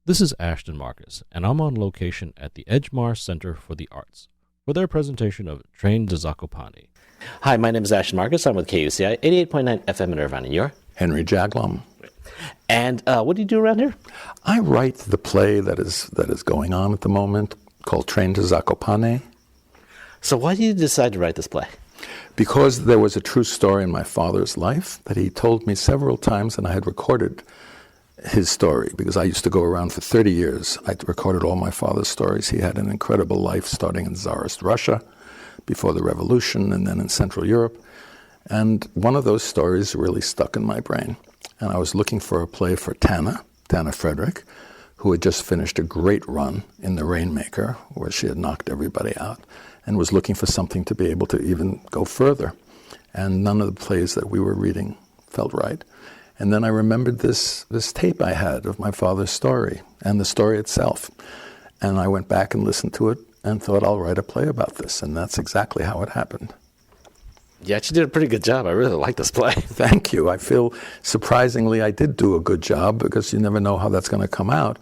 This is Ashton Marcus, and I'm on location at the Edgemar Center for the Arts for their presentation of Train to Zakopane. Hi, my name is Ashton Marcus. I'm with KUCI 88.9 FM in Irvine, and you're? Henry Jaglom. And what do you do around here? I write the play that is going on at the moment called Train to Zakopane. So why did you decide to write this play? Because there was a true story in my father's life that he told me several times, and I had recorded his story because I used to go around for 30 years. I recorded all my father's stories. He had an incredible life starting in Tsarist Russia before the revolution and then in Central Europe. And one of those stories really stuck in my brain. And I was looking for a play for Tana Frederick, who had just finished a great run in The Rainmaker, where she had knocked everybody out, and was looking for something to be able to even go further. And none of the plays that we were reading felt right. And then I remembered this tape I had of my father's story and the story itself. And I went back and listened to it and thought, I'll write a play about this. And that's exactly how it happened. You actually did a pretty good job. I really like this play. Thank you. I feel surprisingly I did do a good job because you never know how that's going to come out.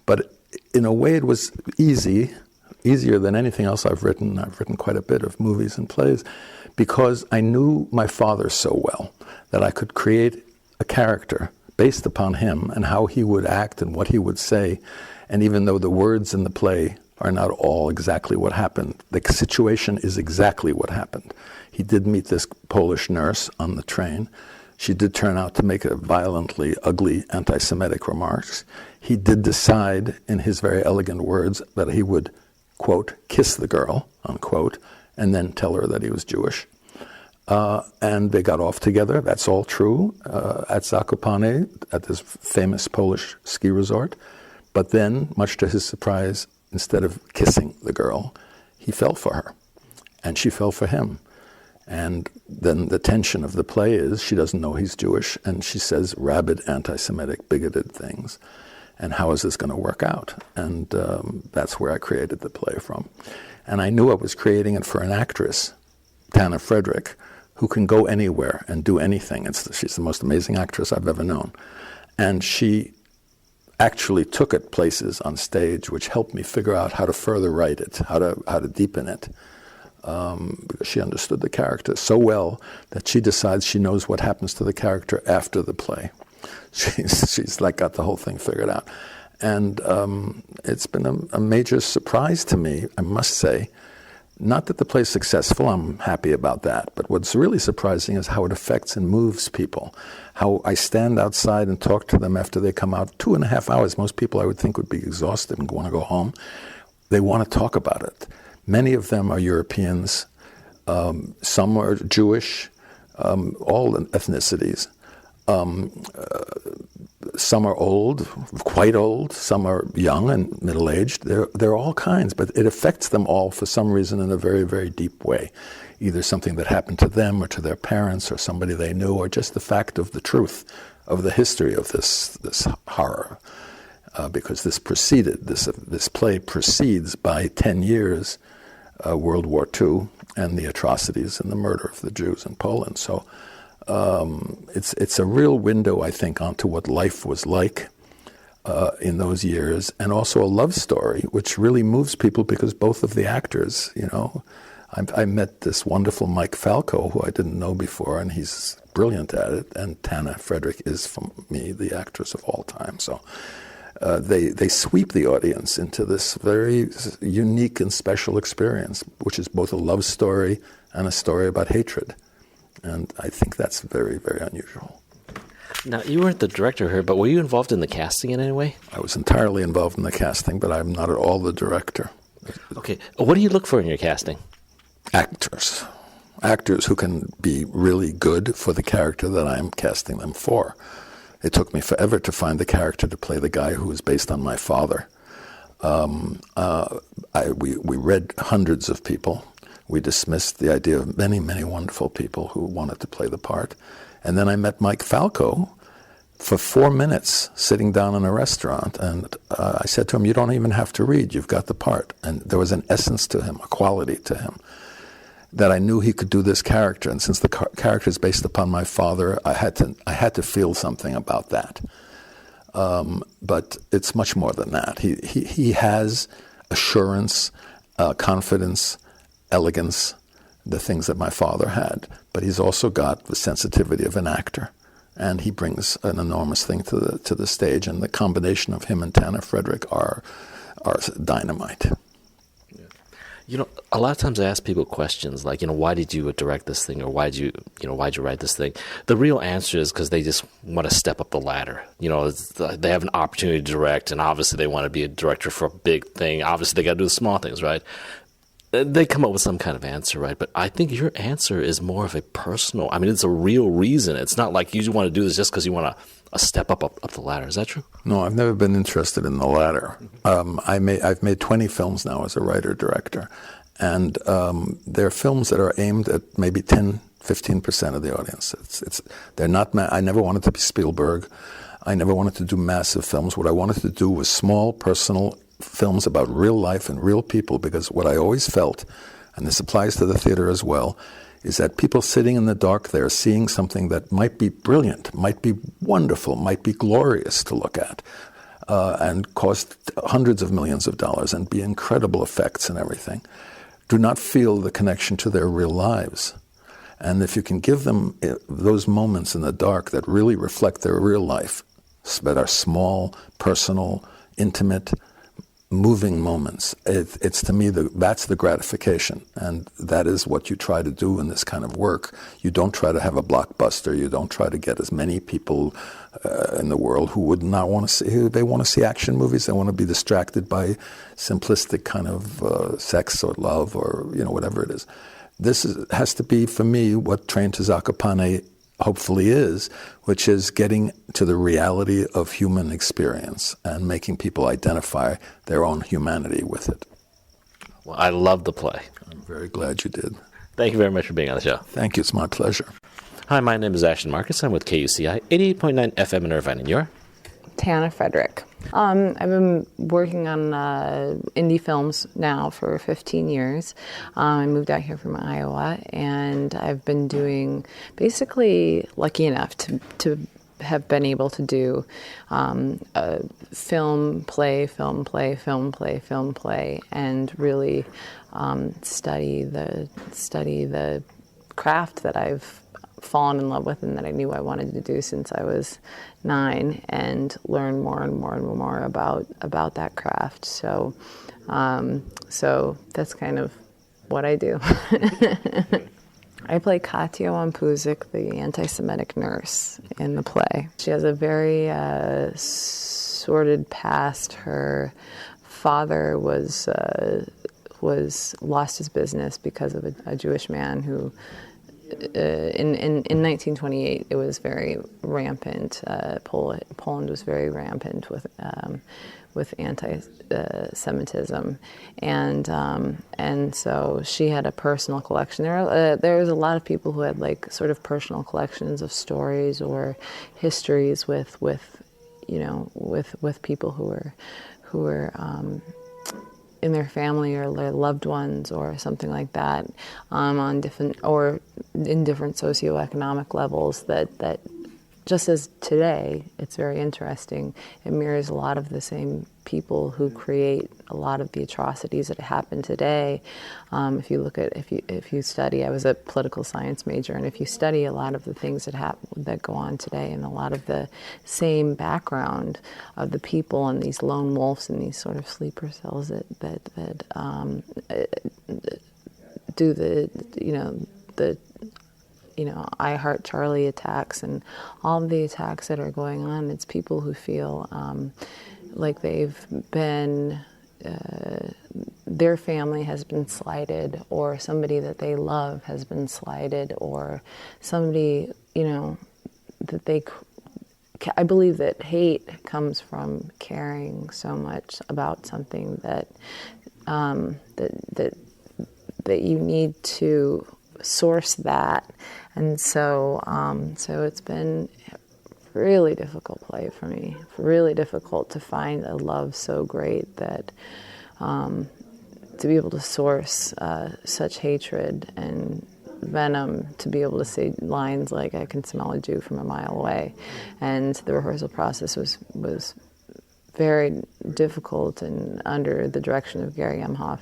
But in a way it was easier than anything else I've written. I've written quite a bit of movies and plays because I knew my father so well that I could create a character based upon him and how he would act and what he would say. And even though the words in the play are not all exactly what happened, the situation is exactly what happened. He did meet this Polish nurse on the train. She did turn out to make a violently ugly anti-Semitic remarks. He did decide in his very elegant words that he would, quote, kiss the girl, unquote, and then tell her that he was Jewish. And they got off together. That's all true at Zakopane, at this famous Polish ski resort. But then, much to his surprise, instead of kissing the girl, he fell for her, and she fell for him. And then the tension of the play is she doesn't know he's Jewish, and she says rabid, anti-Semitic, bigoted things. And how is this going to work out? And that's where I created the play from. And I knew I was creating it for an actress, Tana Frederick, who can go anywhere and do anything. She's the most amazing actress I've ever known. And she actually took it places on stage which helped me figure out how to further write it, how to deepen it. Because she understood the character so well that she decides she knows what happens to the character after the play. She's like got the whole thing figured out. And it's been a major surprise to me, I must say. Not that the play's successful, I'm happy about that, but what's really surprising is how it affects and moves people. How I stand outside and talk to them after they come out. 2.5 hours, most people I would think would be exhausted and want to go home. They want to talk about it. Many of them are Europeans, some are Jewish, all ethnicities. Some are old, quite old, some are young and middle-aged. They're all kinds, but it affects them all for some reason in a very, very deep way. Either something that happened to them or to their parents or somebody they knew, or just the fact of the truth of the history of this horror. Because this play precedes by 10 years World War II and the atrocities and the murder of the Jews in Poland. So it's a real window, I think, onto what life was like in those years, and also a love story, which really moves people because both of the actors, I met this wonderful Mike Falco, who I didn't know before, and he's brilliant at it, and Tana Frederick is, for me, the actress of all time. So they sweep the audience into this very unique and special experience, which is both a love story and a story about hatred. And I think that's very, very unusual. Now, you weren't the director here, but were you involved in the casting in any way? I was entirely involved in the casting, but I'm not at all the director. Okay. What do you look for in your casting? Actors. Actors who can be really good for the character that I'm casting them for. It took me forever to find the character to play the guy who was based on my father. We read hundreds of people. We dismissed the idea of many, many wonderful people who wanted to play the part. And then I met Mike Falco for 4 minutes sitting down in a restaurant. And I said to him, you don't even have to read, you've got the part. And there was an essence to him, a quality to him, that I knew he could do this character. And since the character is based upon my father, I had to feel something about that. But it's much more than that. He has assurance, confidence, elegance, the things that my father had. But he's also got the sensitivity of an actor, and he brings an enormous thing to the stage. And the combination of him and Tana Frederick are dynamite. A lot of times I ask people questions like, why did you direct this thing, or why'd you write this thing? The real answer is because they just want to step up the ladder. They have an opportunity to direct, and obviously they want to be a director for a big thing. Obviously they got to do the small things, right? They come up with some kind of answer, right? But I think your answer is more of a personal. It's a real reason. It's not like you want to do this just because you want to step up the ladder. Is that true? No, I've never been interested in the ladder. I've made 20 films now as a writer-director, and they're films that are aimed at maybe 10-15% of the audience. They're not. I never wanted to be Spielberg. I never wanted to do massive films. What I wanted to do was small, personal films about real life and real people, because what I always felt, and this applies to the theater as well, is that people sitting in the dark there seeing something that might be brilliant, might be wonderful, might be glorious to look at, and cost hundreds of millions of dollars and be incredible effects and everything, do not feel the connection to their real lives. And if you can give them those moments in the dark that really reflect their real life, that are small, personal, intimate, moving moments, it's to me, that's the gratification. And that is what you try to do in this kind of work. You don't try to have a blockbuster. You don't try to get as many people in the world who would not want to see, they want to see action movies. They want to be distracted by simplistic kind of sex or love or, whatever it is. This has to be, for me, what Train to Zakopane hopefully is, which is getting to the reality of human experience and making people identify their own humanity with it. Well, I love the play. I'm very glad you did. Thank you very much for being on the show. Thank you. It's my pleasure. Hi, my name is Ashton Marcus. I'm with KUCI 88.9 FM in Irvine, and you're? Tana Frederick. I've been working on indie films now for 15 years. I moved out here from Iowa, and I've been doing, basically lucky enough to have been able to do film, play, and really study the craft that I've fallen in love with and that I knew I wanted to do since I was 9, and learn more and more about that craft. So that's kind of what I do. I play Katya Wampuzik, the anti-Semitic nurse in the play. She has a very sordid past. Her father was lost his business because of a Jewish man who. In 1928, it was very rampant. Poland was very rampant with anti-Semitism, and so she had a personal collection. There was a lot of people who had like sort of personal collections of stories or histories with people who were in their family or their loved ones or something like that, on different or in different socioeconomic levels. That just as today, it's very interesting. It mirrors a lot of the same people who create a lot of the atrocities that happen today. If you look at, if you study, I was a political science major, and if you study a lot of the things that go on today, and a lot of the same background of the people and these lone wolves and these sort of sleeper cells that do the I Heart Charlie attacks and all of the attacks that are going on. It's people who feel like they've been, their family has been slighted, or somebody that they love has been slighted, or somebody, that they, I believe that hate comes from caring so much about something that you need to source that. And so it's been really difficult play for me. Really difficult to find a love so great that to be able to source such hatred and venom to be able to say lines like "I can smell a Jew from a mile away," and the rehearsal process was very difficult, and under the direction of Gary Emhoff.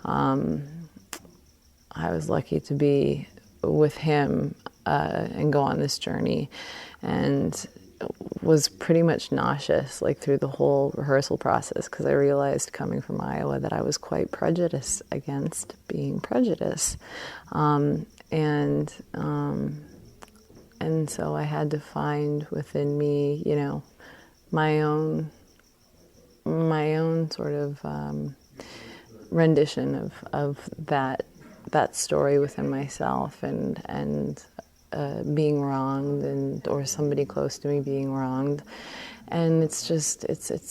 I was lucky to be with him and go on this journey, and was pretty much nauseous like through the whole rehearsal process, because I realized coming from Iowa that I was quite prejudiced against being prejudiced, and so I had to find within me, my own sort of rendition of that story within myself, and being wronged, or somebody close to me being wronged, and it's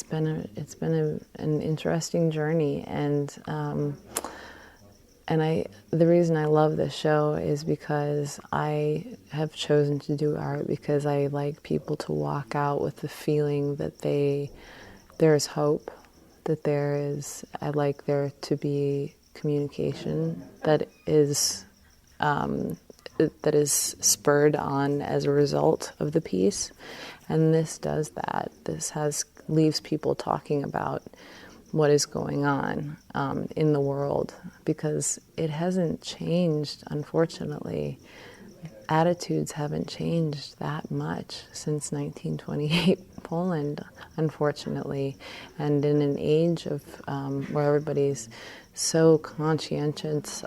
been an interesting journey, and the reason I love this show is because I have chosen to do art because I like people to walk out with the feeling that there's hope, that I like there to be communication that is spurred on as a result of the piece, and this does that. This leaves people talking about what is going on in the world, because it hasn't changed, unfortunately. Attitudes haven't changed that much since 1928 Poland, unfortunately, and in an age of where everybody's so conscientious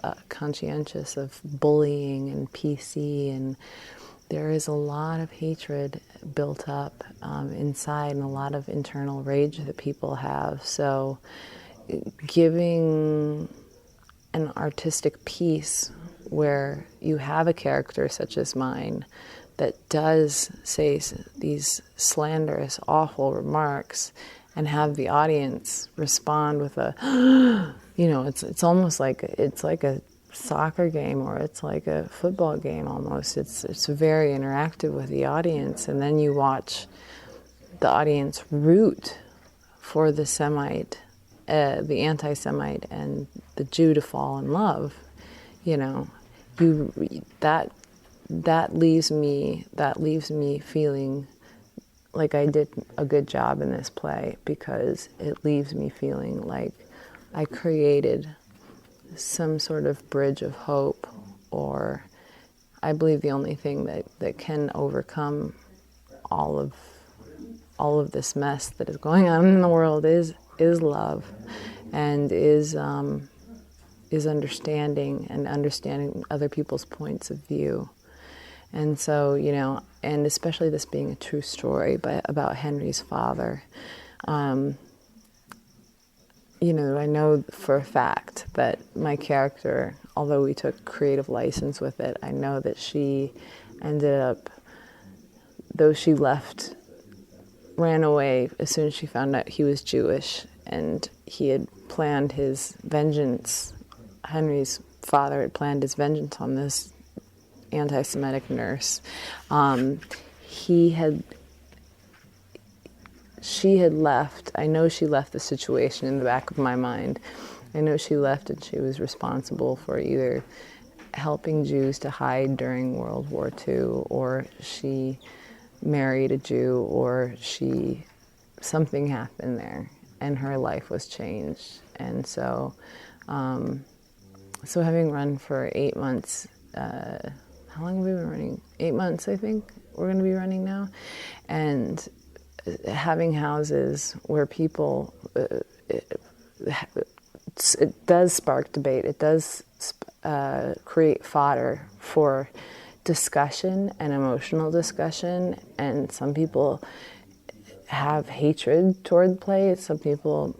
of bullying and PC, and there is a lot of hatred built up inside, and a lot of internal rage that people have. So giving an artistic piece where you have a character such as mine that does say these slanderous, awful remarks, and have the audience respond with a, it's almost like it's like a soccer game, or it's like a football game almost. It's very interactive with the audience, and then you watch the audience root for the Semite, the anti-Semite, and the Jew to fall in love. That leaves me feeling like I did a good job in this play, because it leaves me feeling like I created some sort of bridge of hope, or I believe the only thing that can overcome all of this mess that is going on in the world is love, and is understanding other people's points of view. And so, and especially this being a true story about Henry's father, I know for a fact that my character, although we took creative license with it, I know that she ended up, though she ran away as soon as she found out he was Jewish, and he had planned his vengeance. Henry's father had planned his vengeance on this anti-Semitic nurse. She had left. I know she left the situation in the back of my mind. I know she left, and she was responsible for either helping Jews to hide during World War II, or she married a Jew, or something happened there, and her life was changed. And so, having run for 8 months, how long have we been running? 8 months, I think we're going to be running now. And having houses where people, it does spark debate. It does create fodder for discussion and emotional discussion. And some people have hatred toward the play. Some people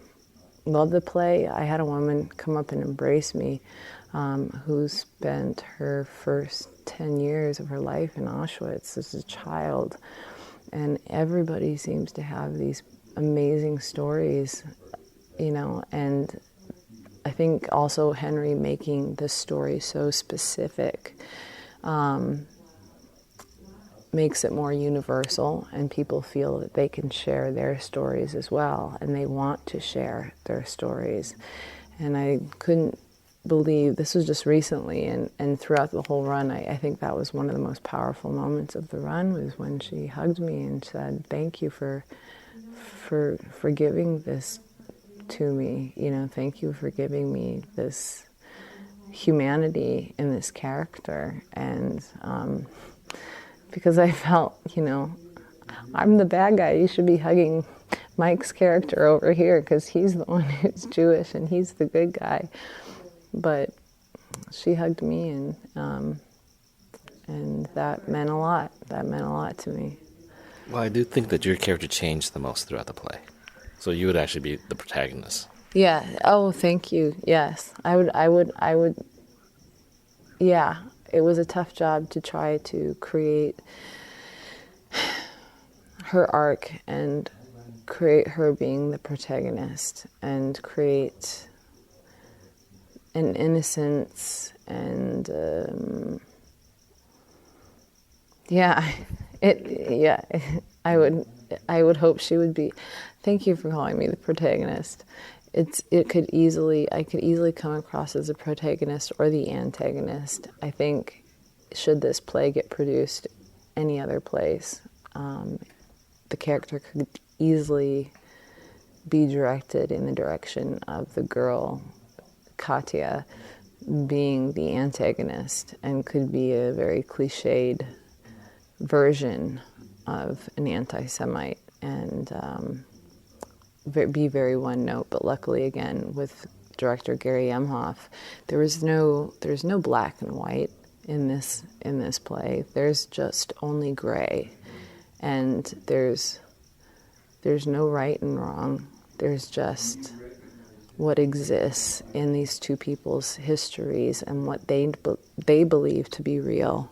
love the play. I had a woman come up and embrace me who spent her first 10 years of her life in Auschwitz as a child. And everybody seems to have these amazing stories, and I think also Henry making this story so specific makes it more universal, and people feel that they can share their stories as well, and they want to share their stories. And I couldn't believe, this was just recently, and throughout the whole run, I think that was one of the most powerful moments of the run, was when she hugged me and said, thank you for giving this to me, thank you for giving me this humanity in this character. And because I felt, I'm the bad guy, you should be hugging Mike's character over here because he's the one who's Jewish and he's the good guy. But she hugged me, and that meant a lot. That meant a lot to me. Well, I do think that your character changed the most throughout the play. So you would actually be the protagonist. Yeah. Oh, thank you. Yes. I would. Yeah. It was a tough job to try to create her arc and create her being the protagonist and create an innocence and I would hope she would be. Thank you for calling me the protagonist. I could easily come across as a protagonist or the antagonist. I think should this play get produced any other place, the character could easily be directed in the direction of the girl, Katya, being the antagonist, and could be a very cliched version of an anti-Semite and be very one note. But luckily, again, with director Gary Emhoff, there's no black and white in this play. There's just only gray, and there's no right and wrong. There's just what exists in these two people's histories and what they believe to be real.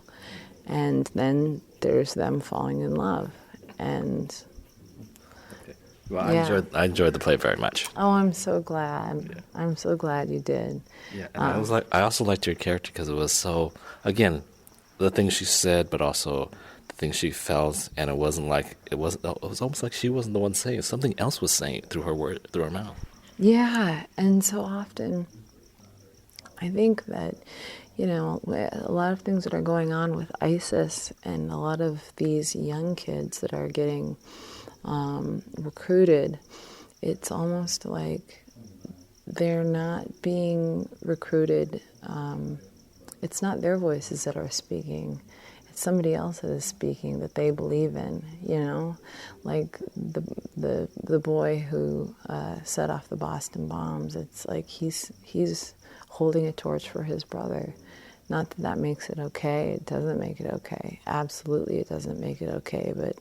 And then there's them falling in love. And well, yeah. I enjoyed the play very much. Oh, I'm so glad. Yeah. I'm so glad you did. Yeah, and I also liked your character because it was so, again, the things she said, but also the things she felt, and it was almost like she wasn't the one saying it. Something else was saying it through her mouth. Yeah, and so often I think that, a lot of things that are going on with ISIS and a lot of these young kids that are getting recruited, it's almost like they're not being recruited. It's not their voices that are speaking. It's somebody else that is speaking that they believe in, like the boy who set off the Boston bombs. It's like he's holding a torch for his brother. Not that makes it okay. It doesn't make it okay. Absolutely, it doesn't make it okay. But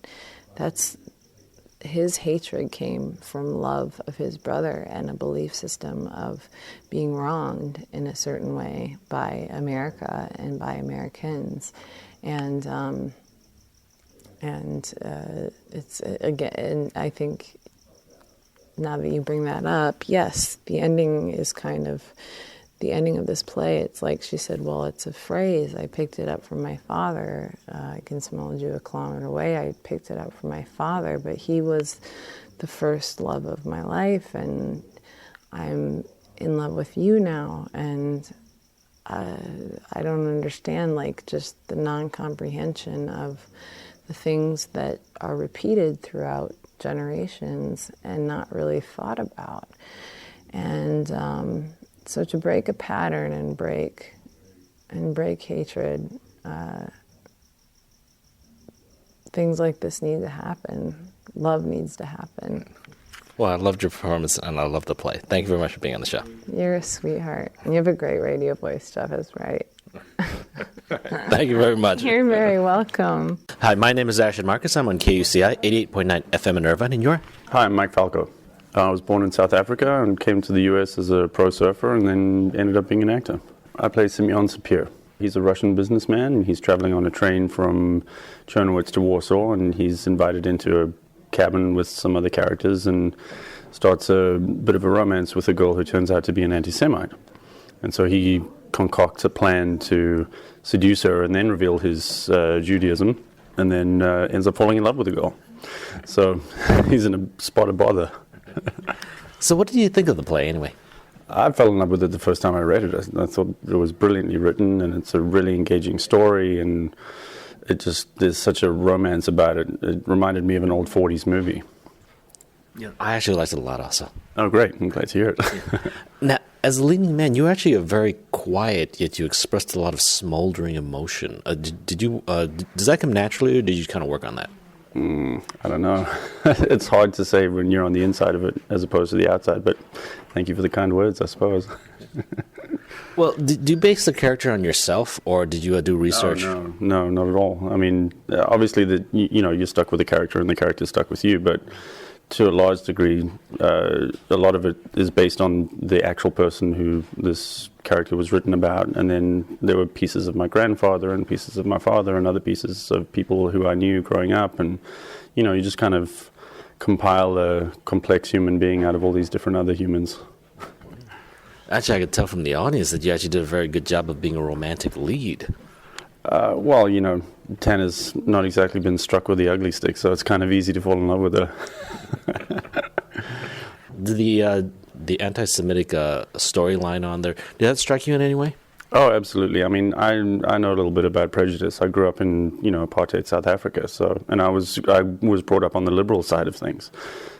his hatred came from love of his brother and a belief system of being wronged in a certain way by America and by Americans. And it's again, I think now that you bring that up, yes, the ending is kind of the ending of this play. It's like she said, well, it's a phrase. I picked it up from my father. I can smell a Jew a kilometer away. I picked it up from my father, but he was the first love of my life, and I'm in love with you now. And I don't understand, just the non-comprehension of the things that are repeated throughout generations and not really thought about. And so to break a pattern and break hatred, things like this need to happen. Love needs to happen. Well, I loved your performance, and I loved the play. Thank you very much for being on the show. You're a sweetheart. And you have a great radio voice, Jeff is right. Thank you very much. You're very welcome. Hi, my name is Ashton Marcus. I'm on KUCI 88.9 FM in Irvine, and you're? Hi, I'm Mike Falco. I was born in South Africa and came to the US as a pro surfer and then ended up being an actor. I play Semyon Sapir. He's a Russian businessman, and he's traveling on a train from Chernowitz to Warsaw, and he's invited into a cabin with some other characters and starts a bit of a romance with a girl who turns out to be an anti-Semite. And so he concocts a plan to seduce her and then reveal his Judaism, and then ends up falling in love with the girl. So he's in a spot of bother. So what did you think of the play anyway? I fell in love with it the first time I read it. I thought it was brilliantly written, and it's a really engaging story, and there's such a romance about it. It reminded me of an old 40s movie. Yeah, I actually liked it a lot also. Oh, great. I'm glad to hear it. Now, as a leading man, you actually are very quiet, yet you expressed a lot of smoldering emotion. Does that come naturally, or did you kind of work on that? I don't know. It's hard to say when you're on the inside of it as opposed to the outside, but thank you for the kind words, I suppose. Well, did you base the character on yourself, or did you do research? Oh, no, not at all. I mean, obviously, you're stuck with the character, and the character's stuck with you, but to a large degree, a lot of it is based on the actual person who this character was written about, and then there were pieces of my grandfather and pieces of my father and other pieces of people who I knew growing up, and you just kind of compile a complex human being out of all these different other humans. Actually, I could tell from the audience that you actually did a very good job of being a romantic lead. Well, Tana's not exactly been struck with the ugly stick, so it's kind of easy to fall in love with her. The anti-Semitic storyline on there, did that strike you in any way? Oh, absolutely. I mean, I know a little bit about prejudice. I grew up in apartheid South Africa, and I was brought up on the liberal side of things.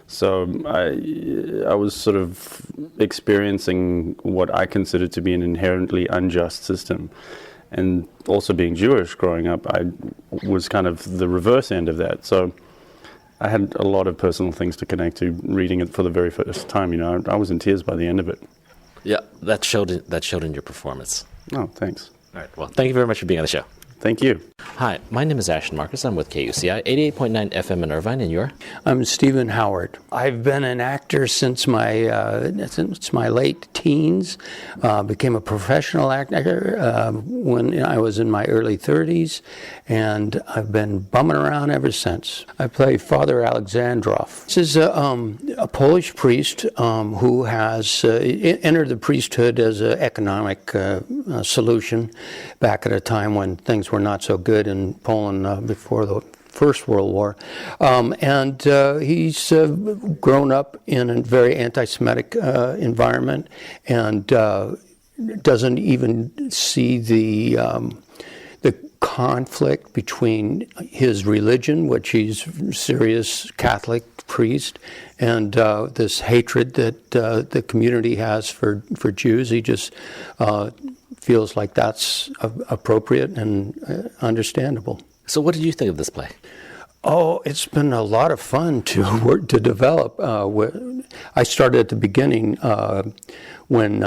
So I was sort of experiencing what I considered to be an inherently unjust system. And also being Jewish growing up, I was kind of the reverse end of that. So I had a lot of personal things to connect to reading it for the very first time. I was in tears by the end of it. Yeah, that showed in your performance. Oh, thanks. All right. Well, thank you very much for being on the show. Thank you. Hi, my name is Ashton Marcus. I'm with KUCI 88.9 FM in Irvine, and you're? I'm Stephen Howard. I've been an actor since my late teens. Became a professional actor when I was in my early 30s, and I've been bumming around ever since. I play Father Alexandrov. This is a Polish priest who has entered the priesthood as an economic solution back at a time when things were not so good in Poland before the First World War. And he's grown up in a very anti-Semitic environment, and doesn't even see the conflict between his religion, which he's a serious Catholic priest, and this hatred that the community has for Jews. He just feels like that's appropriate and understandable. So what did you think of this play? Oh, it's been a lot of fun to develop. I started at the beginning when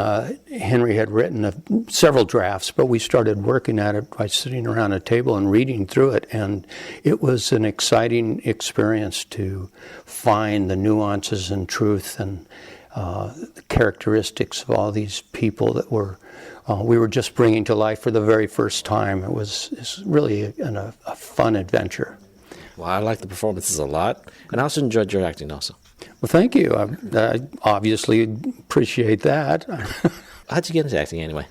Henry had written several drafts, but we started working at it by sitting around a table and reading through it, and it was an exciting experience to find the nuances and truth and the characteristics of all these people that we were just bringing to life for the very first time. It's really a fun adventure. Well, I like the performances a lot, and I also enjoyed your acting also. Well, thank you. I obviously appreciate that. How'd you get into acting anyway?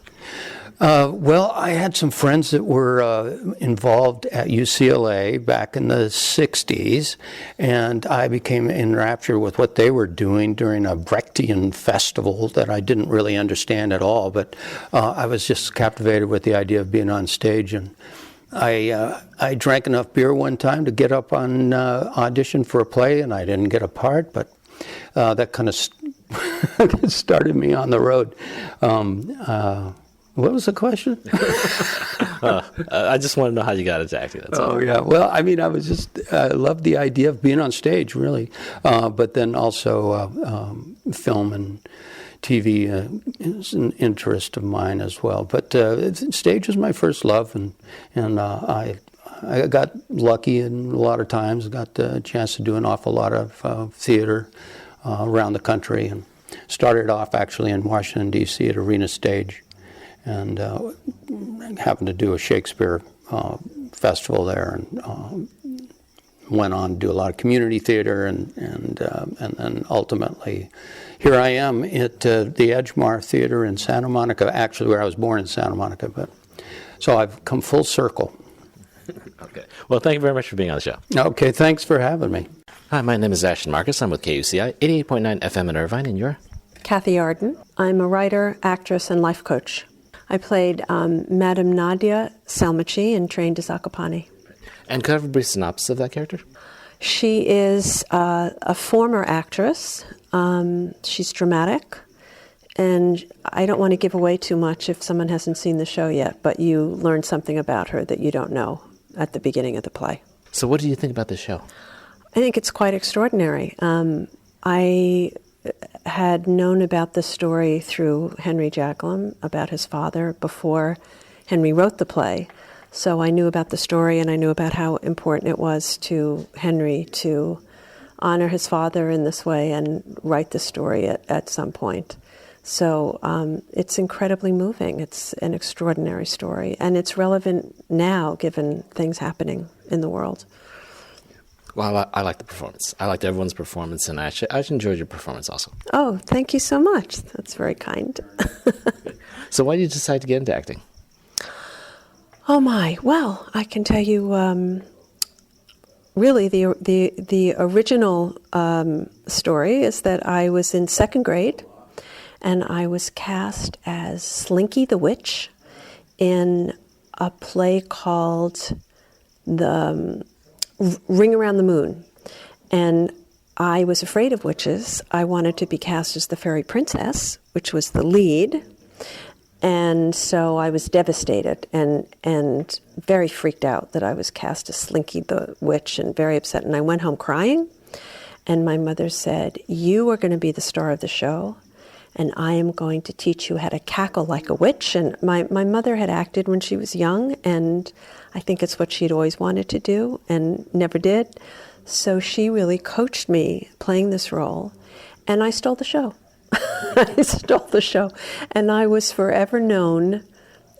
Well, I had some friends that were involved at UCLA back in the 60s, and I became enraptured with what they were doing during a Brechtian festival that I didn't really understand at all, but I was just captivated with the idea of being on stage. And I drank enough beer one time to get up on audition for a play, and I didn't get a part, but that kind of started me on the road. What was the question? I just want to know how you got into acting. That's all. Oh, yeah. Well, I mean, I loved the idea of being on stage, really. But then also film and TV is an interest of mine as well. But stage was my first love, and I got lucky in a lot of times. Got the chance to do an awful lot of theater around the country, and started off actually in Washington, D.C. at Arena Stage. And happened to do a Shakespeare festival there, and went on to do a lot of community theater, and then ultimately, here I am at the Edgemar Theater in Santa Monica, actually where I was born in Santa Monica. But so I've come full circle. Okay. Well, thank you very much for being on the show. Okay, thanks for having me. Hi, my name is Ashton Marcus. I'm with KUCI 88.9 FM in Irvine, and you're? Kathy Arden. I'm a writer, actress, and life coach. I played Madame Nadia Selmachi in Train to Zakopane. And could I have a brief synopsis of that character? She is a former actress. She's dramatic. And I don't want to give away too much if someone hasn't seen the show yet, but you learn something about her that you don't know at the beginning of the play. So what do you think about the show? I think it's quite extraordinary. I had known about the story through Henry Jacklin, about his father, before Henry wrote the play. So I knew about the story, and I knew about how important it was to Henry to honor his father in this way and write the story at some point. So it's incredibly moving. It's an extraordinary story, and it's relevant now given things happening in the world. Well, I like the performance. I liked everyone's performance, and I actually enjoyed your performance also. Oh, thank you so much. That's very kind. So why did you decide to get into acting? Oh my! Well, I can tell you. Really, the original story is that I was in second grade, and I was cast as Slinky the Witch in a play called The Ring Around the Moon. And I was afraid of witches. I wanted to be cast as the fairy princess, which was the lead. And so I was devastated and very freaked out that I was cast as Slinky the Witch, and very upset. And I went home crying. And my mother said, "You are going to be the star of the show, and I am going to teach you how to cackle like a witch." And my mother had acted when she was young, and I think it's what she'd always wanted to do and never did. So she really coached me playing this role, and I stole the show. I stole the show. And I was forever known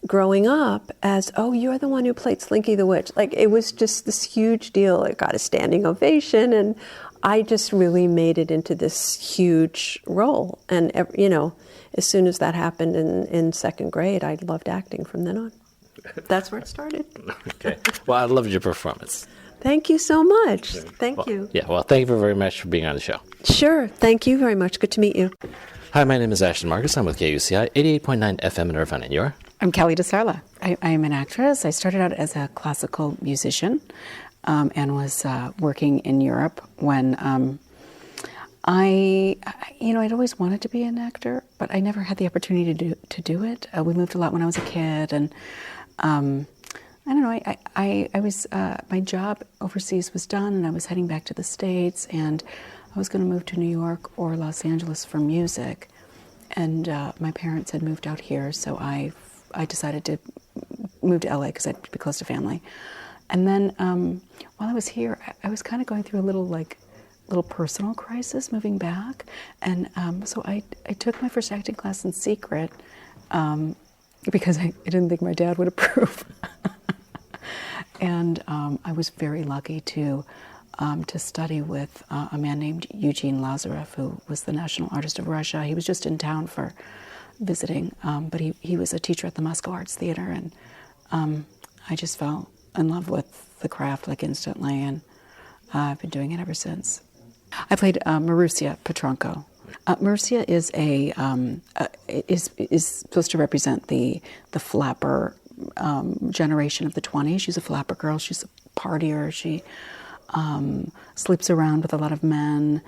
growing up as, "Oh, you're the one who played Slinky the Witch." Like, it was just this huge deal. It got a standing ovation, and I just really made it into this huge role. And, you know, as soon as that happened in second grade, I loved acting from then on. That's where it started. Okay. Well, I loved your performance. Thank you so much. Thank you. Yeah, well, thank you very much for being on the show. Sure. Thank you very much. Good to meet you. Hi, my name is Ashton Marcus. I'm with KUCI 88.9 FM in Irvine, and you're? I'm Kelly DeSarla. I am an actress. I started out as a classical musician and was working in Europe when I'd always wanted to be an actor, but I never had the opportunity to do it. We moved a lot when I was a kid, and I don't know. I was my job overseas was done, and I was heading back to the States, and I was going to move to New York or Los Angeles for music, and my parents had moved out here, so I decided to move to LA because I'd be close to family. And then while I was here, I was kind of going through a little personal crisis moving back, and so I took my first acting class in secret because I didn't think my dad would approve. And I was very lucky to study with a man named Eugene Lazarev, who was the national artist of Russia. He was just in town for visiting, but he was a teacher at the Moscow Arts Theater, and I just fell in love with the craft instantly, and I've been doing it ever since. I played Marusia Petronko. Marusia is is supposed to represent the flapper generation of the 20s. She's a flapper girl. She's a partier. She sleeps around with a lot of men.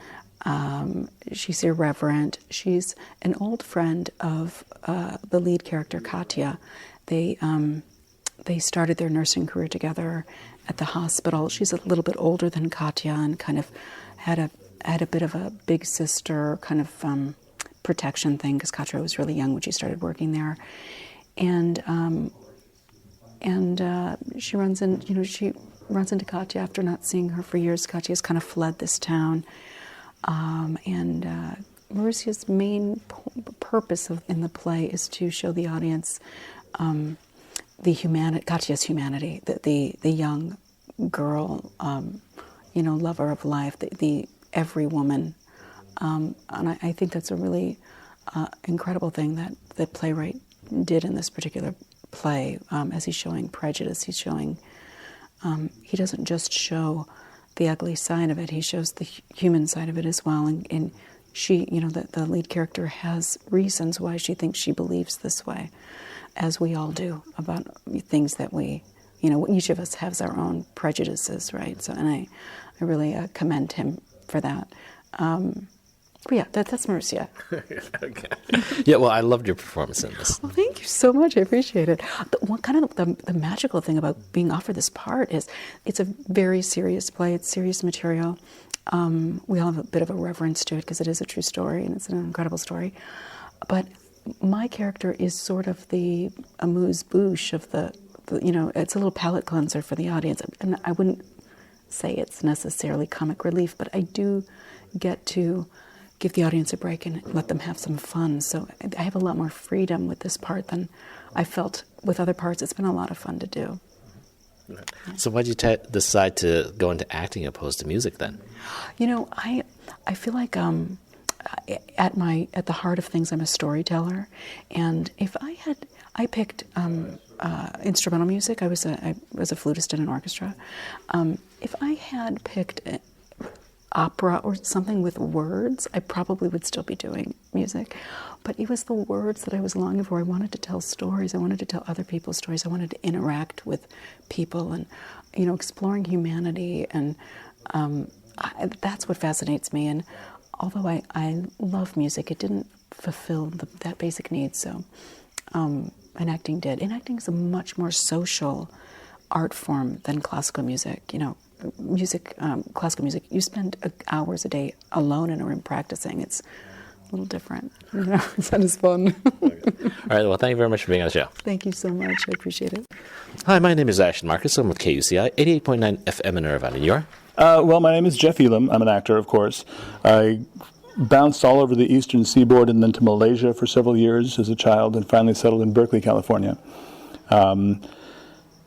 She's irreverent. She's an old friend of the lead character, Katya. They started their nursing career together at the hospital. She's a little bit older than Katya and kind of had a bit of a big sister kind of protection thing because Katya was really young when she started working there. And she runs into Katya after not seeing her for years. Katya has kind of fled this town. And Marusia's main purpose in the play is to show the audience Katya's humanity, the young girl, lover of life, the every woman. And I think that's a really incredible thing that the playwright did in this particular play. As he's showing prejudice, he's showing, he doesn't just show the ugly side of it, he shows the human side of it as well, and she, the lead character has reasons why she thinks she believes this way, as we all do about things that we, each of us has our own prejudices, right? So, and I really commend him for that. But yeah, that's Marcia. Okay. Yeah, well, I loved your performance in this. Well, thank you so much. I appreciate it. The magical thing about being offered this part is it's a very serious play. It's serious material. We all have a bit of a reverence to it because it is a true story and it's an incredible story. But my character is sort of the amuse-bouche of it's a little palate cleanser for the audience. And I wouldn't say it's necessarily comic relief, but I do get to give the audience a break and let them have some fun. So I have a lot more freedom with this part than I felt with other parts. It's been a lot of fun to do. So why did you decide to go into acting opposed to music then? I feel like at the heart of things, I'm a storyteller, and if I picked instrumental music. I was a flutist in an orchestra. If I had picked opera or something with words, I probably would still be doing music. But it was the words that I was longing for. I wanted to tell stories. I wanted to tell other people's stories. I wanted to interact with people and, exploring humanity. And that's what fascinates me. And although I love music, it didn't fulfill that basic need. So, and acting did. And acting is a much more social art form than classical music. Classical music, you spend hours a day alone in a room practicing. It's a little different. It's not as fun. All right, well, thank you very much for being on the show. Thank you so much. I appreciate it. Hi, my name is Ashton Marcus. I'm with KUCI, 88.9 FM in Irvine. And you are? Well, my name is Jeff Elum. I'm an actor, of course. I bounced all over the eastern seaboard and then to Malaysia for several years as a child and finally settled in Berkeley, California.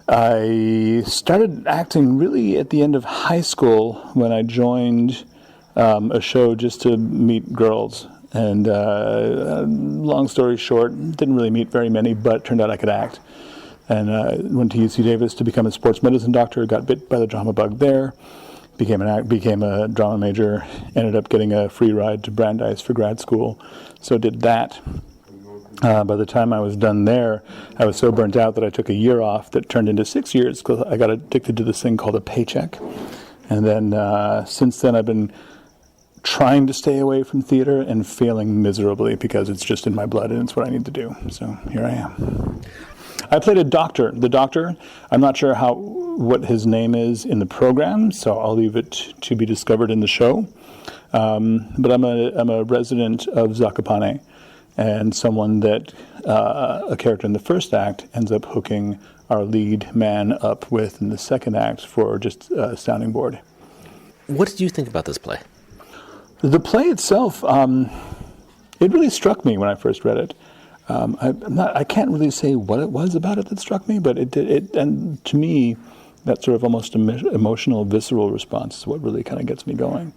I started acting really at the end of high school when I joined a show just to meet girls. And long story short, didn't really meet very many, but turned out I could act. And went to UC Davis to become a sports medicine doctor, got bit by the drama bug there, became a drama major, ended up getting a free ride to Brandeis for grad school, so did that. By the time I was done there, I was so burnt out that I took a year off that turned into 6 years because I got addicted to this thing called a paycheck. And then since then I've been trying to stay away from theater and failing miserably because it's just in my blood and it's what I need to do. So here I am. I played a doctor. The doctor, I'm not sure what his name is in the program, so I'll leave it to be discovered in the show. But I'm a resident of Zakopane, and someone that a character in the first act ends up hooking our lead man up with in the second act for just a sounding board. What did you think about this play? The play itself, it really struck me when I first read it. I can't really say what it was about it that struck me, but and to me, that sort of almost emotional, visceral response is what really kind of gets me going.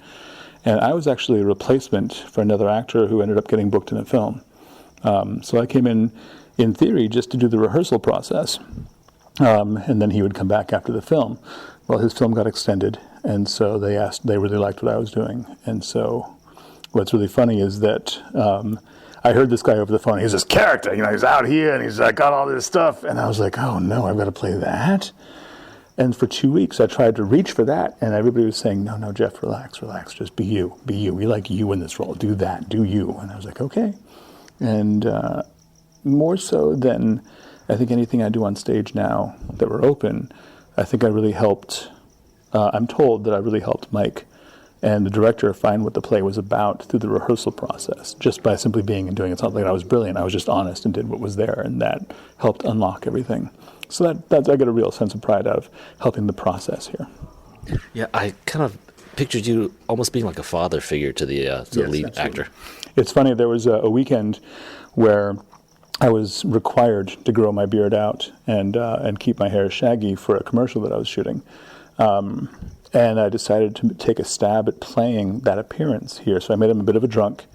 And I was actually a replacement for another actor who ended up getting booked in a film. So I came in theory, just to do the rehearsal process. And then he would come back after the film. Well, his film got extended, and so they really liked what I was doing. And so what's really funny is that I heard this guy over the phone. He's this character, he's out here, and he's got all this stuff. And I was like, oh, no, I've got to play that? And for 2 weeks, I tried to reach for that, and everybody was saying, no, Jeff, relax, just be you. We like you in this role. Do that, do you. And I was like, okay. And more so than I think anything I do on stage now that we're open, I think I really helped, I'm told that I really helped Mike and the director find what the play was about through the rehearsal process, just by simply being and doing it. It's not like I was brilliant. I was just honest and did what was there, and that helped unlock everything. So that I get a real sense of pride out of helping the process here. Yeah, I kind of pictured you almost being like a father figure to the lead absolutely. actor. It's funny, there was a weekend where I was required to grow my beard out and keep my hair shaggy for a commercial that I was shooting. And I decided to take a stab at playing that appearance here. So I made him a bit of a drunk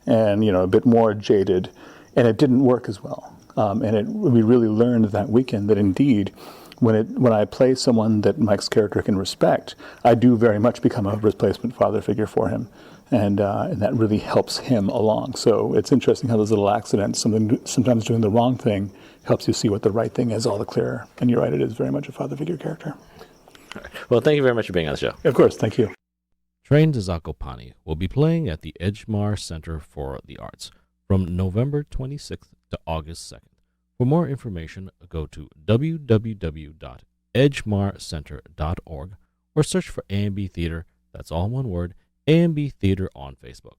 and, a bit more jaded, and it didn't work as well. We really learned that weekend that indeed, when I play someone that Mike's character can respect, I do very much become a replacement father figure for him. and that really helps him along. So it's interesting how those little accidents, sometimes doing the wrong thing, helps you see what the right thing is all the clearer. And you're right, it is very much a father figure character. Well, thank you very much for being on the show. Of course, thank you. Train to Zakopane will be playing at the Edgemar Center for the Arts from November 26th to August 2nd. For more information, go to www.edgemarcenter.org or search for AMB Theatre, that's all one word, AMB Theatre on Facebook.